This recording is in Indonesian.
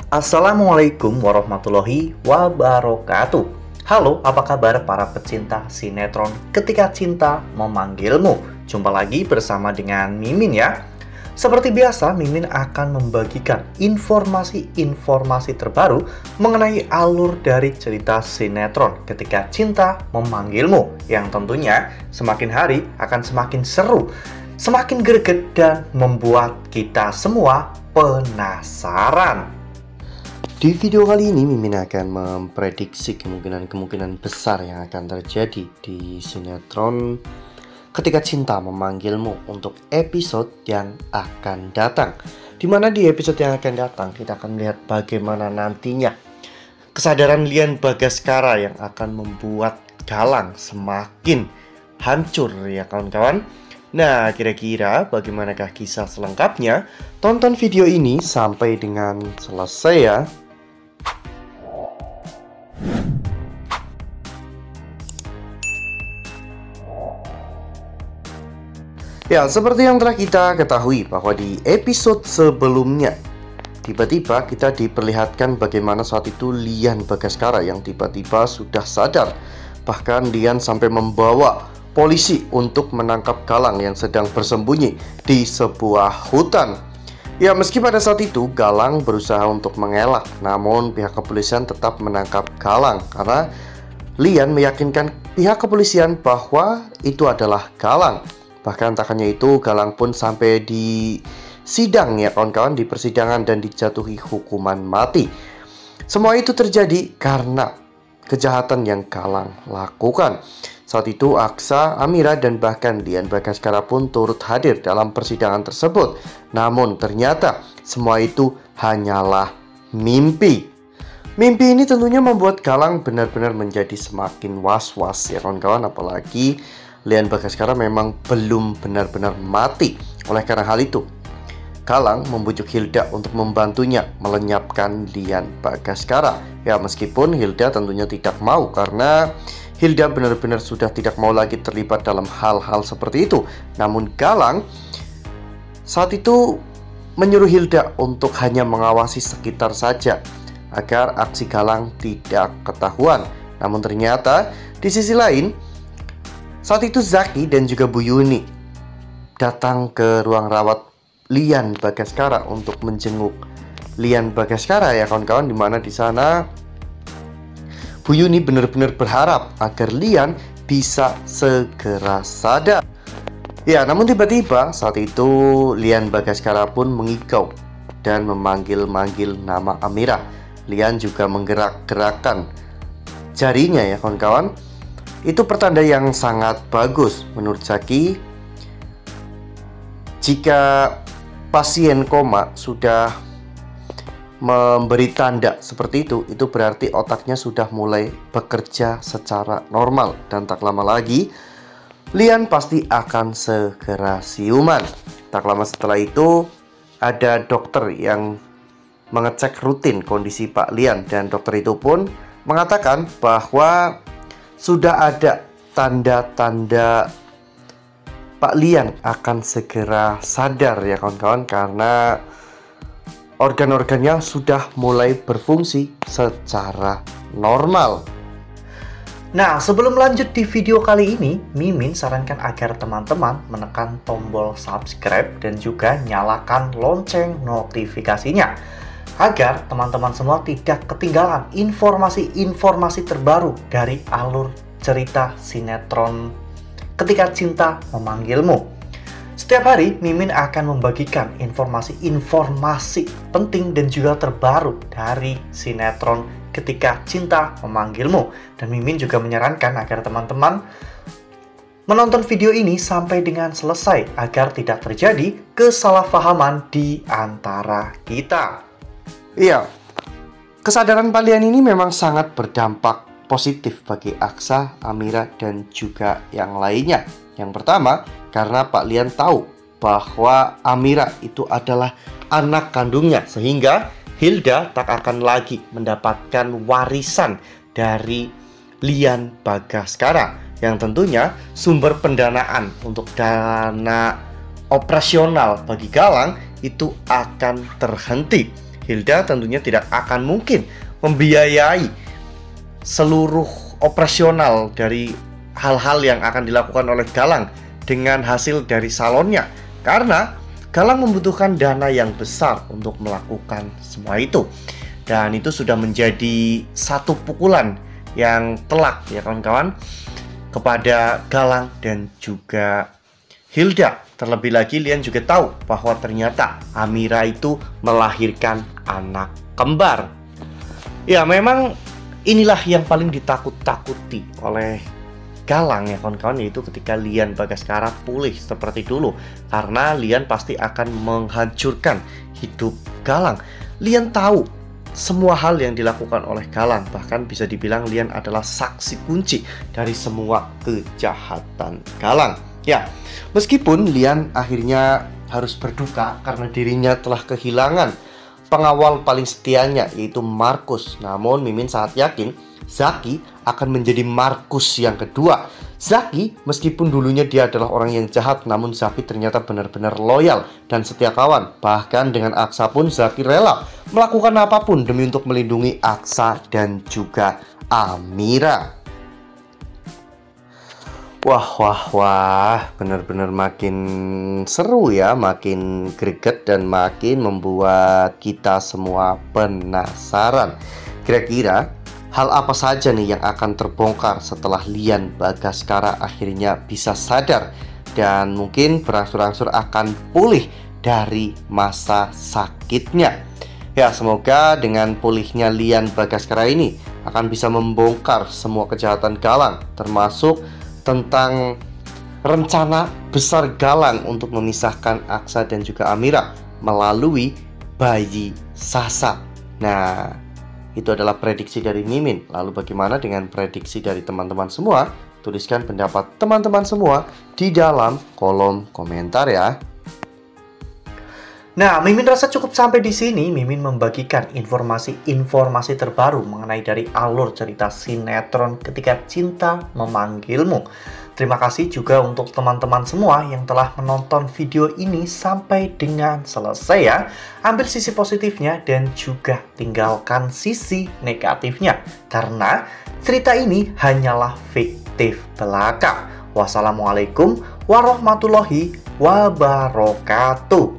Assalamualaikum warahmatullahi wabarakatuh. Halo, apa kabar para pecinta sinetron Ketika Cinta Memanggilmu? Jumpa lagi bersama dengan Mimin ya. Seperti biasa, Mimin akan membagikan informasi-informasi terbaru mengenai alur dari cerita sinetron Ketika Cinta Memanggilmu, yang tentunya semakin hari akan semakin seru, semakin greget, dan membuat kita semua penasaran. Di video kali ini Mimin akan memprediksi kemungkinan-kemungkinan besar yang akan terjadi di sinetron Ketika Cinta Memanggilmu untuk episode yang akan datang. Dimana di episode yang akan datang kita akan melihat bagaimana nantinya kesadaran Lian Bagaskara yang akan membuat Galang semakin hancur ya kawan-kawan. Nah, kira-kira bagaimanakah kisah selengkapnya? Tonton video ini sampai dengan selesai ya. Ya, seperti yang telah kita ketahui bahwa di episode sebelumnya tiba-tiba kita diperlihatkan bagaimana saat itu Lian Bagaskara yang tiba-tiba sudah sadar. Bahkan Lian sampai membawa polisi untuk menangkap Galang yang sedang bersembunyi di sebuah hutan. Ya, meski pada saat itu Galang berusaha untuk mengelak, namun pihak kepolisian tetap menangkap Galang karena Lian meyakinkan pihak kepolisian bahwa itu adalah Galang. Bahkan tak hanya itu, Galang pun sampai di sidang ya kawan-kawan, di persidangan dan dijatuhi hukuman mati. Semua itu terjadi karena kejahatan yang Galang lakukan. Saat itu Aksa, Amira, dan bahkan Lian Bagaskara pun turut hadir dalam persidangan tersebut. Namun ternyata semua itu hanyalah mimpi. Mimpi ini tentunya membuat Galang benar-benar menjadi semakin was-was ya kawan-kawan, apalagi Lian Bagaskara memang belum benar-benar mati. Oleh karena hal itu, Galang membujuk Hilda untuk membantunya melenyapkan Lian Bagaskara. Ya, meskipun Hilda tentunya tidak mau karena Hilda benar-benar sudah tidak mau lagi terlibat dalam hal-hal seperti itu. Namun Galang saat itu menyuruh Hilda untuk hanya mengawasi sekitar saja agar aksi Galang tidak ketahuan. Namun ternyata di sisi lain, saat itu Zaki dan juga Bu Yuni datang ke ruang rawat Lian Bagaskara untuk menjenguk Lian Bagaskara ya kawan-kawan, dimana di sana Bu Yuni benar-benar berharap agar Lian bisa segera sadar. Ya, namun tiba-tiba saat itu Lian Bagaskara pun mengigau dan memanggil-manggil nama Amira. Lian juga menggerak-gerakkan jarinya ya kawan-kawan. Itu pertanda yang sangat bagus menurut Zaki. Jika pasien koma sudah memberi tanda seperti itu berarti otaknya sudah mulai bekerja secara normal. Dan tak lama lagi Lian pasti akan segera siuman. Tak lama setelah itu ada dokter yang mengecek rutin kondisi Pak Lian. Dan dokter itu pun mengatakan bahwa sudah ada tanda-tanda Pak Lian akan segera sadar ya kawan-kawan, karena organ-organnya sudah mulai berfungsi secara normal. Nah, sebelum lanjut di video kali ini, Mimin sarankan agar teman-teman menekan tombol subscribe dan juga nyalakan lonceng notifikasinya, agar teman-teman semua tidak ketinggalan informasi-informasi terbaru dari alur cerita sinetron Ketika Cinta Memanggilmu. Setiap hari Mimin akan membagikan informasi-informasi penting dan juga terbaru dari sinetron Ketika Cinta Memanggilmu. Dan Mimin juga menyarankan agar teman-teman menonton video ini sampai dengan selesai agar tidak terjadi kesalahpahaman di antara kita. Iya, kesadaran Pak Lian ini memang sangat berdampak positif bagi Aksa, Amira, dan juga yang lainnya. Yang pertama, karena Pak Lian tahu bahwa Amira itu adalah anak kandungnya, sehingga Hilda tak akan lagi mendapatkan warisan dari Lian Bagaskara, yang tentunya sumber pendanaan untuk dana operasional bagi Galang itu akan terhenti. Hilda tentunya tidak akan mungkin membiayai seluruh operasional dari hal-hal yang akan dilakukan oleh Galang dengan hasil dari salonnya, karena Galang membutuhkan dana yang besar untuk melakukan semua itu. Dan itu sudah menjadi satu pukulan yang telak ya kawan-kawan kepada Galang dan juga Hilda. Terlebih lagi Lian juga tahu bahwa ternyata Amira itu melahirkan anak kembar. Ya memang inilah yang paling ditakut-takuti oleh Galang ya kawan-kawan, yaitu ketika Lian Bagaskara pulih seperti dulu, karena Lian pasti akan menghancurkan hidup Galang. Lian tahu semua hal yang dilakukan oleh Galang, bahkan bisa dibilang Lian adalah saksi kunci dari semua kejahatan Galang. Ya, meskipun Lian akhirnya harus berduka karena dirinya telah kehilangan pengawal paling setianya, yaitu Markus. Namun Mimin sangat yakin Zaki akan menjadi Markus yang kedua. Zaki meskipun dulunya dia adalah orang yang jahat, namun Zaki ternyata benar-benar loyal dan setia kawan. Bahkan dengan Aksa pun Zaki rela melakukan apapun demi untuk melindungi Aksa dan juga Amira. Wah, benar-benar makin seru ya, makin greget dan makin membuat kita semua penasaran. Kira-kira hal apa saja nih yang akan terbongkar setelah Lian Bagaskara akhirnya bisa sadar dan mungkin berangsur-angsur akan pulih dari masa sakitnya. Ya, semoga dengan pulihnya Lian Bagaskara ini akan bisa membongkar semua kejahatan Galang, termasuk tentang rencana besar Galang untuk memisahkan Aksa dan juga Amira melalui bayi Sasa. Nah, itu adalah prediksi dari Mimin. Lalu bagaimana dengan prediksi dari teman-teman semua? Tuliskan pendapat teman-teman semua di dalam kolom komentar ya. Nah, Mimin rasa cukup sampai di sini. Mimin membagikan informasi-informasi terbaru mengenai dari alur cerita sinetron Ketika Cinta Memanggilmu. Terima kasih juga untuk teman-teman semua yang telah menonton video ini sampai dengan selesai ya. Ambil sisi positifnya dan juga tinggalkan sisi negatifnya, karena cerita ini hanyalah fiktif belaka. Wassalamualaikum warahmatullahi wabarakatuh.